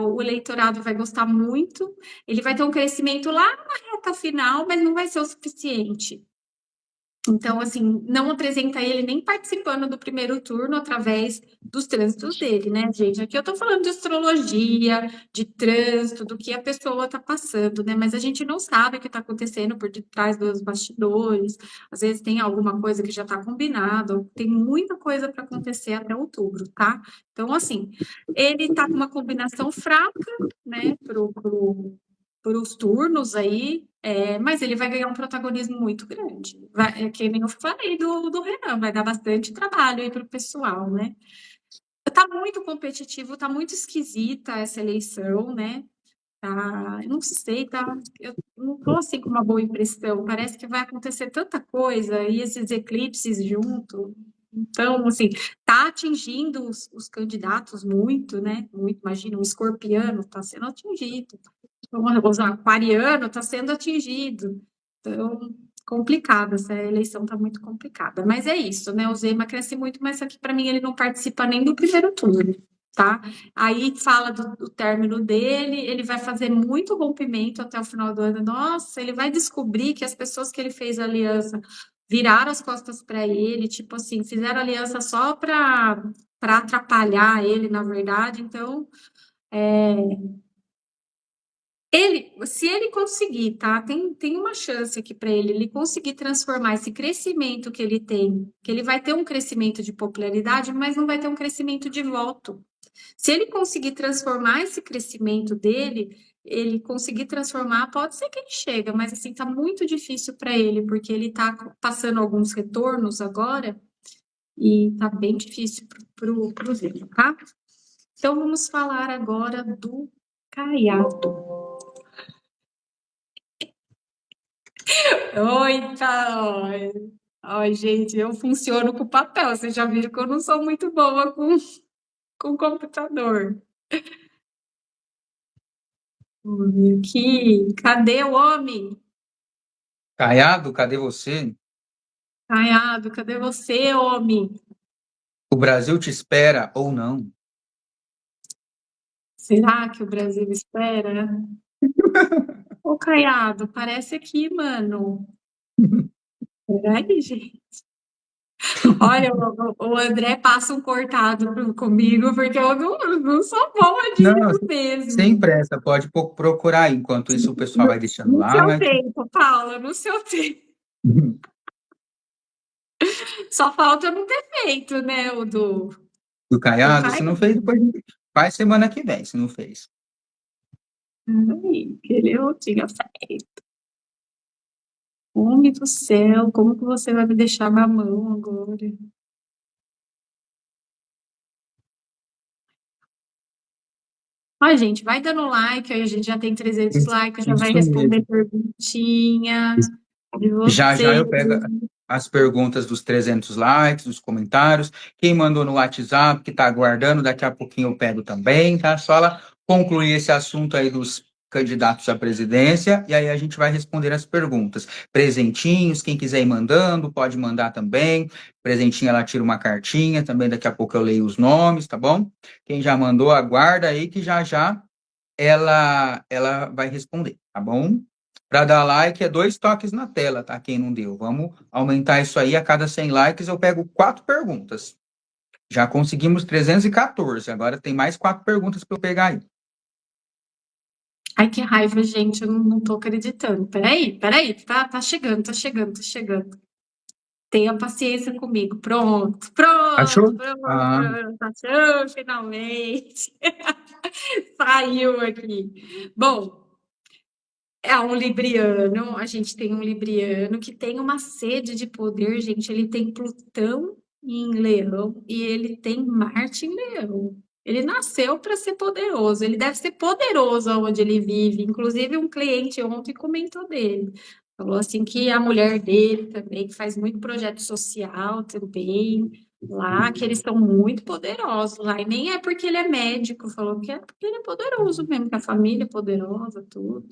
[SPEAKER 1] O eleitorado vai gostar muito. Ele vai ter um crescimento lá na reta final, mas não vai ser o suficiente. Então, assim, não apresenta ele nem participando do primeiro turno através dos trânsitos dele, né, gente? Aqui eu tô falando de astrologia, de trânsito, do que a pessoa tá passando, né? Mas a gente não sabe o que tá acontecendo por detrás dos bastidores. Às vezes tem alguma coisa que já tá combinado, tem muita coisa para acontecer até outubro, tá? Então, assim, ele tá com uma combinação fraca, né, para os turnos aí, mas ele vai ganhar um protagonismo muito grande. Que nem eu falei do Renan, vai dar bastante trabalho aí para o pessoal, né? Tá muito competitivo, tá muito esquisita essa eleição, né? Eu não sei, eu não tô assim com uma boa impressão. Parece que vai acontecer tanta coisa e esses eclipses junto. Então, assim, tá atingindo os candidatos muito, né? Muito, imagina, um escorpiano está sendo atingido. O aquariano está sendo atingido. Então, complicado, essa eleição está muito complicada. Mas é isso, né? O Zema cresce muito, mas aqui para mim ele não participa nem do primeiro turno, tá? Aí fala do término dele, ele vai fazer muito rompimento até o final do ano. Nossa, ele vai descobrir que as pessoas que ele fez aliança viraram as costas para ele, tipo assim, fizeram aliança só para atrapalhar ele, na verdade. Então, se ele conseguir, tá? Tem uma chance aqui para ele conseguir transformar esse crescimento que ele tem, que ele vai ter um crescimento de popularidade, mas não vai ter um crescimento de voto. Se ele conseguir transformar esse crescimento dele, ele conseguir transformar, pode ser que ele chega, mas assim, tá muito difícil para ele, porque ele tá passando alguns retornos agora e tá bem difícil pro Zema, tá? Então vamos falar agora do Caiado. Eita! Ai, gente, eu funciono com papel. Vocês já viram que eu não sou muito boa com computador. Vamos ver aqui. Cadê o homem?
[SPEAKER 2] Caiado, cadê você?
[SPEAKER 1] Caiado, cadê você, homem?
[SPEAKER 2] O Brasil te espera ou não?
[SPEAKER 1] Será que o Brasil espera? Ô, Caiado, parece aqui, mano. Peraí, gente. Olha, o André passa um cortado comigo, porque eu não sou boa
[SPEAKER 2] Não,
[SPEAKER 1] disso
[SPEAKER 2] sem
[SPEAKER 1] mesmo.
[SPEAKER 2] pressa, pode procurar. Enquanto isso, o pessoal
[SPEAKER 1] No,
[SPEAKER 2] vai deixando
[SPEAKER 1] no seu
[SPEAKER 2] like.
[SPEAKER 1] tempo, Paula, no seu tempo. Só falta eu não ter feito, né, o
[SPEAKER 2] Do
[SPEAKER 1] do
[SPEAKER 2] Caiado, se não fez,
[SPEAKER 1] Caiado.
[SPEAKER 2] depois faz semana que vem, se não fez.
[SPEAKER 1] Ai, que eu tinha feito. Homem do céu, como que você vai me deixar na mão agora? Ai, gente, vai dando like, aí a gente já tem 300 likes, já vai
[SPEAKER 2] Isso
[SPEAKER 1] responder
[SPEAKER 2] mesmo.
[SPEAKER 1] perguntinha de
[SPEAKER 2] Já já
[SPEAKER 1] vocês.
[SPEAKER 2] eu pego as perguntas dos 300 likes, dos comentários. Quem mandou no WhatsApp, que está aguardando, daqui a pouquinho eu pego também, tá? Só ela concluir esse assunto aí dos candidatos à presidência, e aí a gente vai responder as perguntas. Presentinhos, quem quiser ir mandando, pode mandar também. Presentinho, ela tira uma cartinha, também daqui a pouco eu leio os nomes, tá bom? Quem já mandou, aguarda aí que já já ela vai responder, tá bom? Para dar like é 2 toques na tela, tá? Quem não deu. Vamos aumentar isso aí. A cada 100 likes eu pego 4 perguntas. Já conseguimos 314. Agora tem mais 4 perguntas para eu pegar aí.
[SPEAKER 1] Ai, que raiva, gente, eu não tô acreditando. Peraí, tá chegando, tá chegando, tá chegando. Tenha paciência comigo. Pronto, pronto,
[SPEAKER 2] Achou?
[SPEAKER 1] pronto,
[SPEAKER 2] Ah,
[SPEAKER 1] pronto. Achou, finalmente. Saiu aqui. Bom, é um libriano, a gente tem um libriano que tem uma sede de poder, gente. Ele tem Plutão em Leão e ele tem Marte em Leão. Ele nasceu para ser poderoso, ele deve ser poderoso onde ele vive. Inclusive, um cliente ontem comentou dele. Falou assim que a mulher dele também, que faz muito projeto social também, lá, que eles são muito poderosos lá. E nem é porque ele é médico, falou que é porque ele é poderoso mesmo, que a família é poderosa, tudo.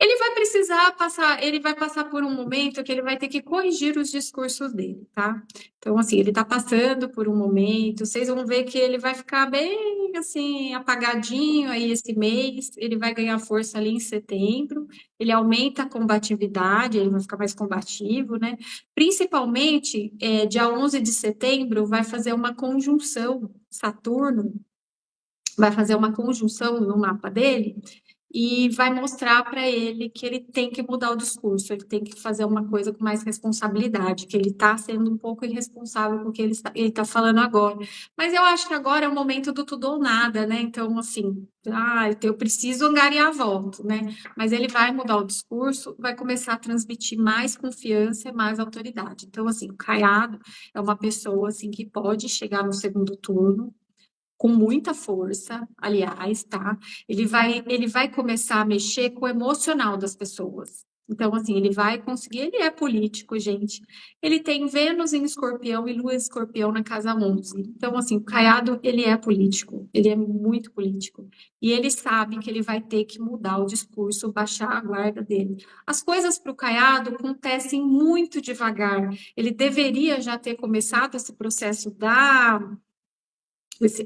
[SPEAKER 1] Ele vai precisar passar, ele vai passar por um momento que ele vai ter que corrigir os discursos dele, tá? Então, assim, ele tá passando por um momento, vocês vão ver que ele vai ficar bem, assim, apagadinho aí esse mês, ele vai ganhar força ali em setembro, ele aumenta a combatividade, ele vai ficar mais combativo, né? Principalmente, dia 11 de setembro, vai fazer uma conjunção, Saturno vai fazer uma conjunção no mapa dele, e vai mostrar para ele que ele tem que mudar o discurso, ele tem que fazer uma coisa com mais responsabilidade, que ele está sendo um pouco irresponsável com o que ele tá falando agora. Mas eu acho que agora é o momento do tudo ou nada, né? Então, assim, eu preciso angariar voto, né? Mas ele vai mudar o discurso, vai começar a transmitir mais confiança e mais autoridade. Então, assim, o Caiado é uma pessoa assim que pode chegar no segundo turno com muita força, aliás, tá? Ele vai começar a mexer com o emocional das pessoas. Então, assim, ele vai conseguir, ele é político, gente. Ele tem Vênus em Escorpião e Lua em Escorpião na casa 11. Então, assim, o Caiado, ele é político, ele é muito político. E ele sabe que ele vai ter que mudar o discurso, baixar a guarda dele. As coisas para o Caiado acontecem muito devagar. Ele deveria já ter começado esse processo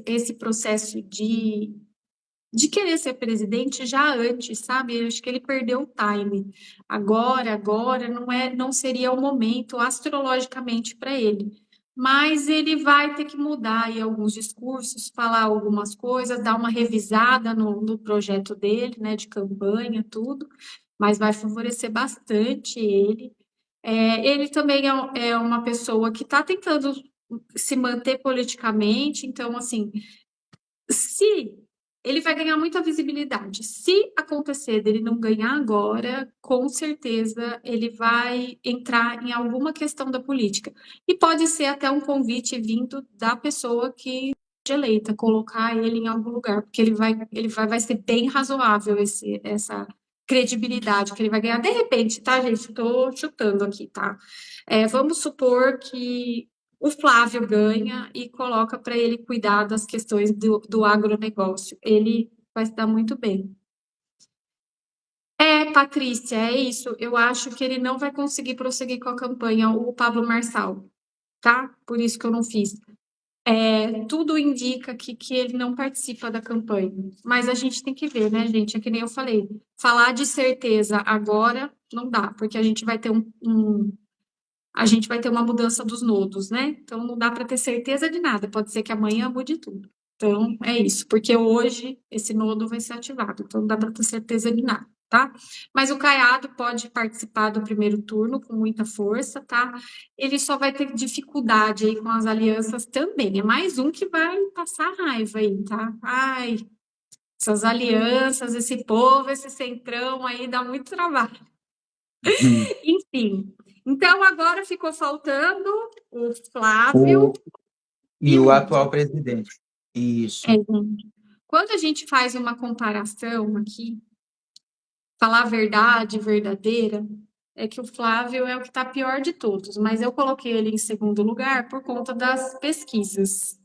[SPEAKER 1] esse processo de querer ser presidente já antes, sabe? Eu acho que ele perdeu o time. Agora não seria o momento astrologicamente para ele. Mas ele vai ter que mudar aí alguns discursos, falar algumas coisas, dar uma revisada no projeto dele, né, de campanha, tudo, mas vai favorecer bastante ele. Ele também é uma pessoa que está tentando se manter politicamente, então, assim, se ele vai ganhar muita visibilidade. Se acontecer dele não ganhar agora, com certeza ele vai entrar em alguma questão da política. E pode ser até um convite vindo da pessoa que seja eleita, colocar ele em algum lugar, porque vai ser bem razoável credibilidade que ele vai ganhar. De repente, tá, gente? Estou chutando aqui, tá? Vamos supor que o Flávio ganha e coloca para ele cuidar das questões do agronegócio. Ele vai se dar muito bem. Patrícia, é isso. Eu acho que ele não vai conseguir prosseguir com a campanha, o Pablo Marçal, tá? Por isso que eu não fiz. Tudo indica que ele não participa da campanha. Mas a gente tem que ver, né, gente? É que nem eu falei. Falar de certeza agora não dá, porque a gente vai ter a gente vai ter uma mudança dos nodos, né? Então não dá para ter certeza de nada. Pode ser que amanhã mude tudo. Então é isso, porque hoje esse nodo vai ser ativado, então não dá para ter certeza de nada, tá? Mas o Caiado pode participar do primeiro turno com muita força, tá? Ele só vai ter dificuldade aí com as alianças também. É mais um que vai passar raiva aí, tá? Ai, essas alianças, esse povo, esse centrão aí dá muito trabalho.
[SPEAKER 2] Uhum.
[SPEAKER 1] Enfim, então agora ficou faltando o Flávio
[SPEAKER 2] E
[SPEAKER 1] e
[SPEAKER 2] o
[SPEAKER 1] Lula.
[SPEAKER 2] atual presidente. Isso.
[SPEAKER 1] Gente, quando a gente faz uma comparação aqui, falar a verdade verdadeira, é que o Flávio é o que está pior de todos, mas eu coloquei ele em segundo lugar por conta das pesquisas.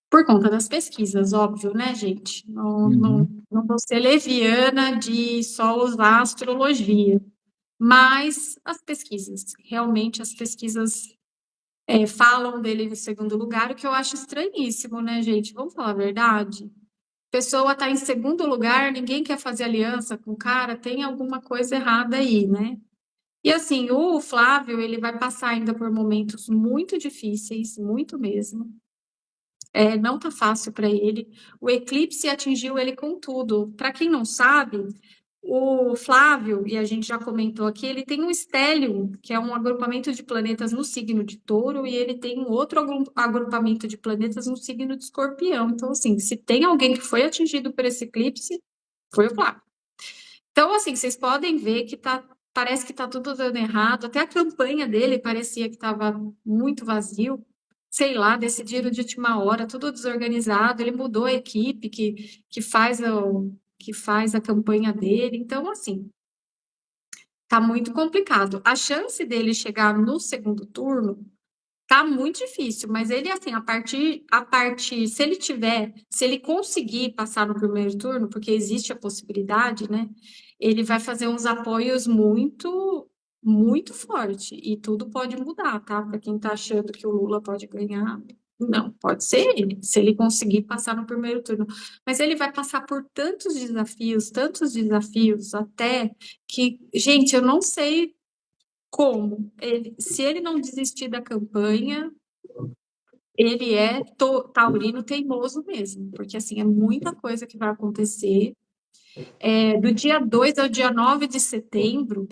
[SPEAKER 1] Por conta das pesquisas, óbvio, né, gente?
[SPEAKER 2] Uhum.
[SPEAKER 1] Não vou ser leviana de só usar astrologia. Mas as pesquisas, realmente as pesquisas falam dele em segundo lugar, o que eu acho estranhíssimo, né, gente? Vamos falar a verdade? A pessoa está em segundo lugar, ninguém quer fazer aliança com o cara, tem alguma coisa errada aí, né? E assim, o Flávio, ele vai passar ainda por momentos muito difíceis, muito mesmo. Não tá fácil para ele. O eclipse atingiu ele com tudo. Para quem não sabe, o Flávio, e a gente já comentou aqui, ele tem um estélio, que é um agrupamento de planetas no signo de Touro, e ele tem um outro agrupamento de planetas no signo de Escorpião. Então, assim, se tem alguém que foi atingido por esse eclipse, foi o Flávio. Então, assim, vocês podem ver que parece que tá tudo dando errado. Até a campanha dele parecia que estava muito vazio. Sei lá, decidiram de última hora, tudo desorganizado. Ele mudou a equipe que faz a campanha dele. Então, assim, tá muito complicado. A chance dele chegar no segundo turno tá muito difícil, mas ele, assim, se ele conseguir passar no primeiro turno, porque existe a possibilidade, né? Ele vai fazer uns apoios muito, muito forte e tudo pode mudar, tá? Para quem tá achando que o Lula pode ganhar, não, pode ser ele, se ele conseguir passar no primeiro turno. Mas ele vai passar por tantos desafios, até que, gente, eu não sei como. Se ele não desistir da campanha, ele é taurino teimoso mesmo, porque assim, é muita coisa que vai acontecer. Do dia 2 ao dia 9 de setembro,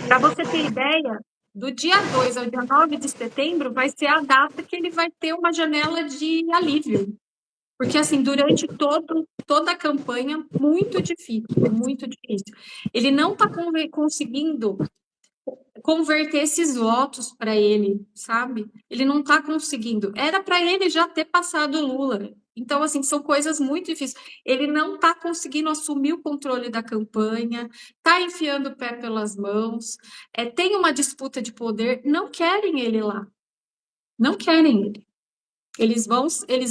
[SPEAKER 1] para você ter ideia, do dia 2 ao dia 9 de setembro vai ser a data que ele vai ter uma janela de alívio. Porque, assim, durante toda a campanha, muito difícil, muito difícil. Ele não está conseguindo converter esses votos para ele, sabe? Ele não está conseguindo. Era para ele já ter passado o Lula. Então, assim, são coisas muito difíceis. Ele não está conseguindo assumir o controle da campanha, está enfiando o pé pelas mãos, tem uma disputa de poder, não querem ele lá. Não querem ele. Eles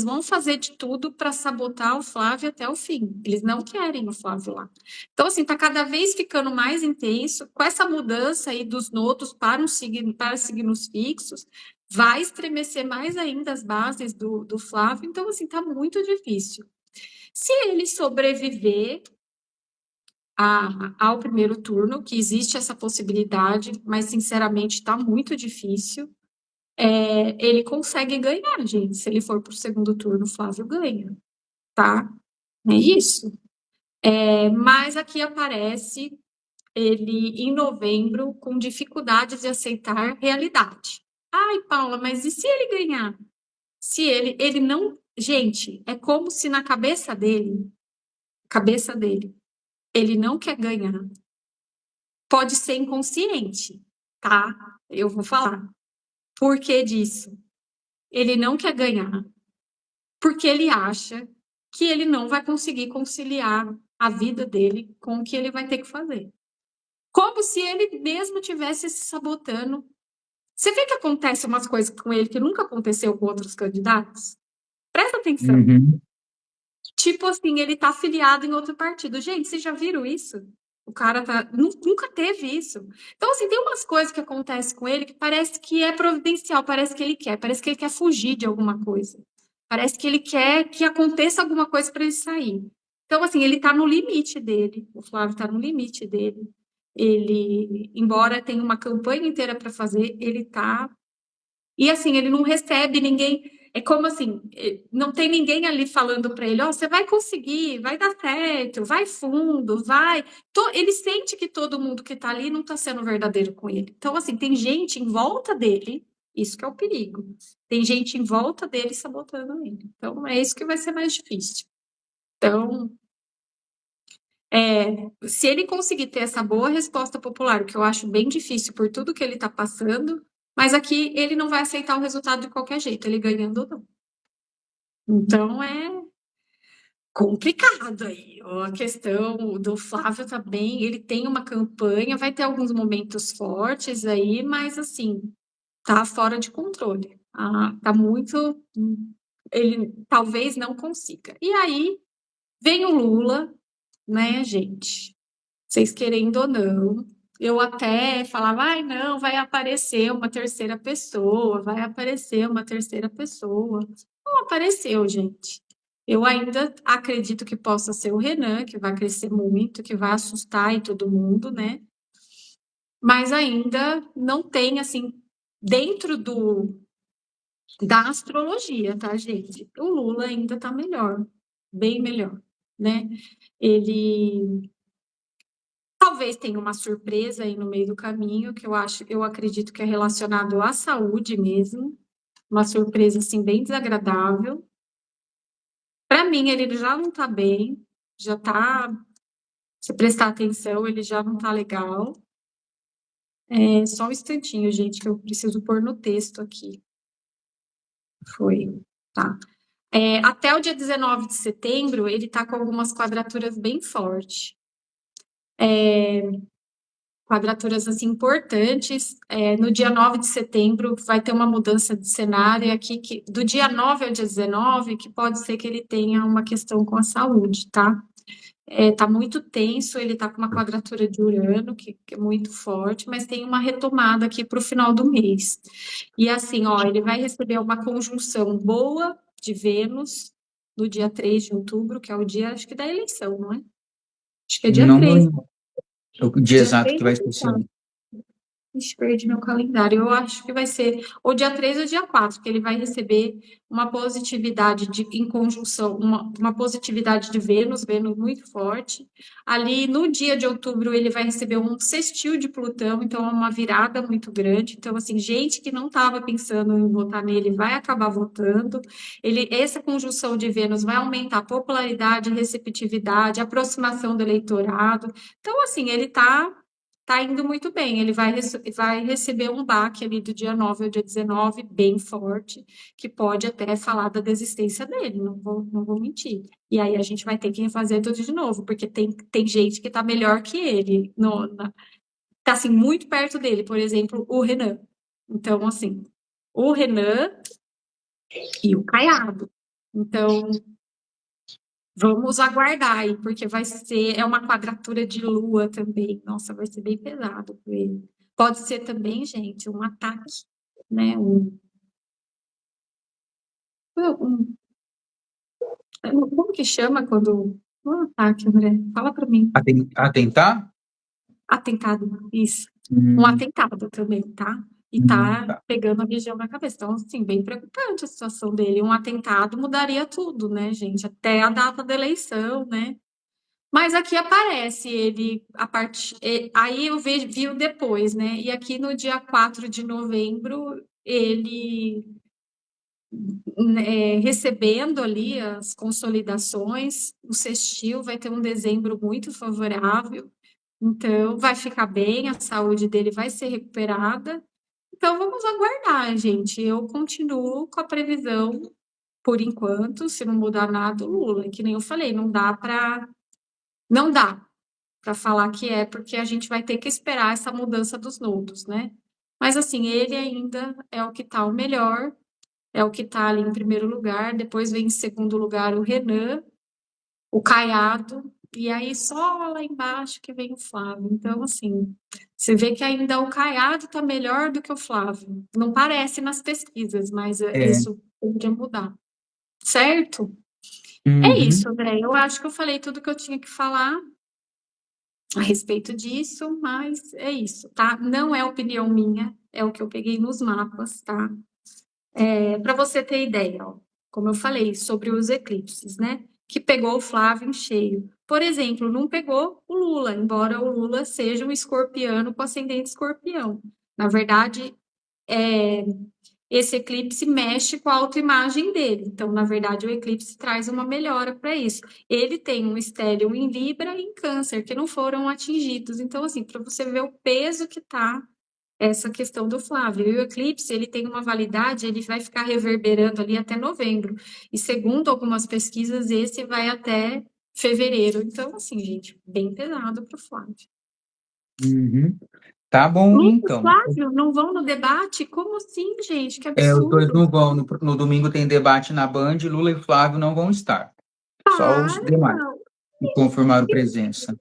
[SPEAKER 1] vão fazer de tudo para sabotar o Flávio até o fim. Eles não querem o Flávio lá. Então, assim, está cada vez ficando mais intenso. Com essa mudança aí dos nodos para signos fixos, vai estremecer mais ainda as bases do Flávio. Então, assim, está muito difícil. Se ele sobreviver ao primeiro turno, que existe essa possibilidade, mas, sinceramente, está muito difícil. Ele consegue ganhar, gente. Se ele for para o segundo turno, o Flávio ganha, tá? É isso. Mas aqui aparece ele em novembro com dificuldade de aceitar realidade. Ai, Paula, mas e se ele ganhar? Se ele não. Gente, é como se na cabeça dele, ele não quer ganhar. Pode ser inconsciente, tá? Eu vou falar. Por que disso? Ele não quer ganhar porque ele acha que ele não vai conseguir conciliar a vida dele com o que ele vai ter que fazer. Como se ele mesmo tivesse se sabotando. Você vê que acontece umas coisas com ele que nunca aconteceu com outros candidatos? Presta atenção.
[SPEAKER 2] Uhum.
[SPEAKER 1] Tipo assim, ele tá afiliado em outro partido. Gente, vocês já viram isso? O cara nunca teve isso. Então, assim, tem umas coisas que acontecem com ele que parece que é providencial, parece que ele quer fugir de alguma coisa. Parece que ele quer que aconteça alguma coisa para ele sair. Então, assim, ele tá no limite dele. O Flávio tá no limite dele. Ele, embora tenha uma campanha inteira para fazer, ele tá. E assim, ele não recebe ninguém. É como assim, não tem ninguém ali falando para ele, ó, você vai conseguir, vai dar certo, vai fundo, vai. Ele sente que todo mundo que está ali não está sendo verdadeiro com ele. Então, assim, tem gente em volta dele, isso que é o perigo. Tem gente em volta dele sabotando ele. Então, é isso que vai ser mais difícil. Então, se ele conseguir ter essa boa resposta popular, o que eu acho bem difícil por tudo que ele está passando, mas aqui ele não vai aceitar o resultado de qualquer jeito, ele ganhando ou não. Então é complicado aí. A questão do Flávio também, ele tem uma campanha, vai ter alguns momentos fortes aí, mas assim, tá fora de controle. Tá muito. Ele talvez não consiga. E aí vem o Lula, né, gente? Vocês querendo ou não. Eu até falava, ai, não, vai aparecer uma terceira pessoa, vai aparecer uma terceira pessoa. Não apareceu, gente. Eu ainda acredito que possa ser o Renan, que vai crescer muito, que vai assustar e todo mundo, né? Mas ainda não tem, assim, dentro da astrologia, tá, gente? O Lula ainda tá melhor, bem melhor, né? Ele talvez tenha uma surpresa aí no meio do caminho, que eu acredito que é relacionado à saúde mesmo, uma surpresa assim bem desagradável. Para mim, ele já não tá bem, já tá, se prestar atenção, ele já não tá legal. É só um instantinho, gente, que eu preciso pôr no texto aqui. Foi, tá. Até o dia 19 de setembro, ele tá com algumas quadraturas bem fortes. Quadraturas assim importantes. No dia 9 de setembro vai ter uma mudança de cenário aqui, que, do dia 9 ao dia 19, que pode ser que ele tenha uma questão com a saúde, tá? Tá muito tenso, ele tá com uma quadratura de Urano, que é muito forte, mas tem uma retomada aqui para o final do mês. E assim, ó, ele vai receber uma conjunção boa de Vênus no dia 3 de outubro, que é o dia, acho que da eleição, não é? Acho que é dia
[SPEAKER 2] Não
[SPEAKER 1] 3.
[SPEAKER 2] lembro o dia
[SPEAKER 1] Dia
[SPEAKER 2] exato
[SPEAKER 1] 3
[SPEAKER 2] que
[SPEAKER 1] ou
[SPEAKER 2] vai
[SPEAKER 1] dia
[SPEAKER 2] ser esse
[SPEAKER 1] 4?
[SPEAKER 2] ano.
[SPEAKER 1] Ixi, perdi meu calendário. Eu acho que vai ser ou dia 3 ou dia 4, que ele vai receber uma positividade em conjunção, uma positividade de Vênus, Vênus muito forte. Ali no dia de outubro, ele vai receber um sextil de Plutão, então é uma virada muito grande. Então, assim, gente que não estava pensando em votar nele vai acabar votando. Essa conjunção de Vênus vai aumentar a popularidade, a receptividade, a aproximação do eleitorado. Então, assim, ele tá indo muito bem. Ele vai receber um baque ali do dia 9 ao dia 19, bem forte, que pode até falar da desistência dele, não vou mentir. E aí a gente vai ter que fazer tudo de novo, porque tem gente que tá melhor que ele, tá assim, muito perto dele, por exemplo, o Renan. Então, assim, o Renan e o Caiado. Então, vamos aguardar aí, porque é uma quadratura de lua também. Nossa, vai ser bem pesado com ele. Pode ser também, gente, um ataque, né? Um- como que chama quando um ataque, André? Fala para mim.
[SPEAKER 2] Atentar?
[SPEAKER 1] Atentado, isso. Um
[SPEAKER 2] Hum,
[SPEAKER 1] atentado também, tá? E tá
[SPEAKER 2] tá.
[SPEAKER 1] pegando a região na cabeça. Então, assim, bem preocupante a situação dele. Um atentado mudaria tudo, né, gente? Até a data da eleição, né? Mas aqui aparece ele, aí eu vi o depois, né? E aqui no dia 4 de novembro, ele recebendo ali as consolidações, o sextil vai ter um dezembro muito favorável, então vai ficar bem, a saúde dele vai ser recuperada. Então vamos aguardar, gente. Eu continuo com a previsão por enquanto, se não mudar nada, o Lula. Que nem eu falei, não dá para falar que é, porque a gente vai ter que esperar essa mudança dos nodos, né? Mas assim, ele ainda é o que está o melhor, é o que está ali em primeiro lugar, depois vem em segundo lugar o Renan, o Caiado, e aí só lá embaixo que vem o Flávio. Então, assim, você vê que ainda o Caiado está melhor do que o Flávio. Não parece nas pesquisas, mas
[SPEAKER 2] É.
[SPEAKER 1] isso podia mudar, certo? É isso,
[SPEAKER 2] Uhum.
[SPEAKER 1] André. Eu acho que eu falei tudo que eu tinha que falar a respeito disso, mas é isso, tá? Não é opinião minha, é o que eu peguei nos mapas, tá? Para você ter ideia, ó, como eu falei sobre os eclipses, né? Que pegou o Flávio em cheio. Por exemplo, não pegou o Lula, embora o Lula seja um escorpiano com ascendente escorpião. Na verdade, esse eclipse mexe com a autoimagem dele. Então, na verdade, o eclipse traz uma melhora para isso. Ele tem um estélio em Libra e em Câncer, que não foram atingidos. Então, assim, para você ver o peso que tá essa questão do Flávio. E o eclipse, ele tem uma validade, ele vai ficar reverberando ali até novembro. E segundo algumas pesquisas, esse vai até fevereiro. Então, assim, gente, bem pesado para o Flávio.
[SPEAKER 2] Uhum. Tá bom,
[SPEAKER 1] Lula e
[SPEAKER 2] então.
[SPEAKER 1] Flávio não vão no debate? Como assim, gente? Que
[SPEAKER 2] Os dois
[SPEAKER 1] absurdo.
[SPEAKER 2] não vão. No domingo tem debate na Band, Lula e Flávio não vão estar. Só os
[SPEAKER 1] Para!
[SPEAKER 2] demais que confirmaram presença.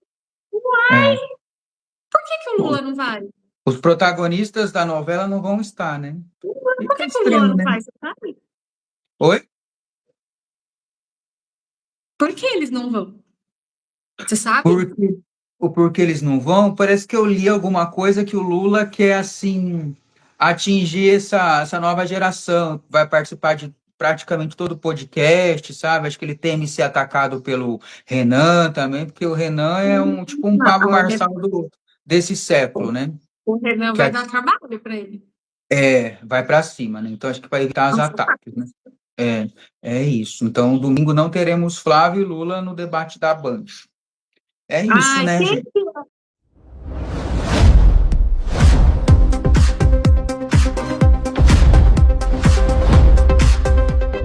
[SPEAKER 2] É.
[SPEAKER 1] Por que que o Lula não vai?
[SPEAKER 2] Os protagonistas da novela não vão estar, né?
[SPEAKER 1] Por
[SPEAKER 2] Fica
[SPEAKER 1] que que o Lula
[SPEAKER 2] estranho,
[SPEAKER 1] não
[SPEAKER 2] né?
[SPEAKER 1] vai, você sabe?
[SPEAKER 2] Oi?
[SPEAKER 1] Por que eles não vão? Você sabe?
[SPEAKER 2] Porque, o porquê eles não vão? Parece que eu li alguma coisa que o Lula quer, assim, atingir essa nova geração. Vai participar de praticamente todo o podcast, sabe? Acho que ele teme ser atacado pelo Renan também, porque o Renan é tipo um Pablo
[SPEAKER 1] Não,
[SPEAKER 2] Marçal desse século, né?
[SPEAKER 1] o Renan
[SPEAKER 2] Que
[SPEAKER 1] vai dar trabalho para ele.
[SPEAKER 2] vai para cima, né? Então acho que vai evitar os
[SPEAKER 1] Nossa, tá.
[SPEAKER 2] ataques, né? É, é isso. Então, domingo não teremos Flávio e Lula no debate da Band. É isso,
[SPEAKER 1] Ai,
[SPEAKER 2] né,
[SPEAKER 1] quem
[SPEAKER 2] gente?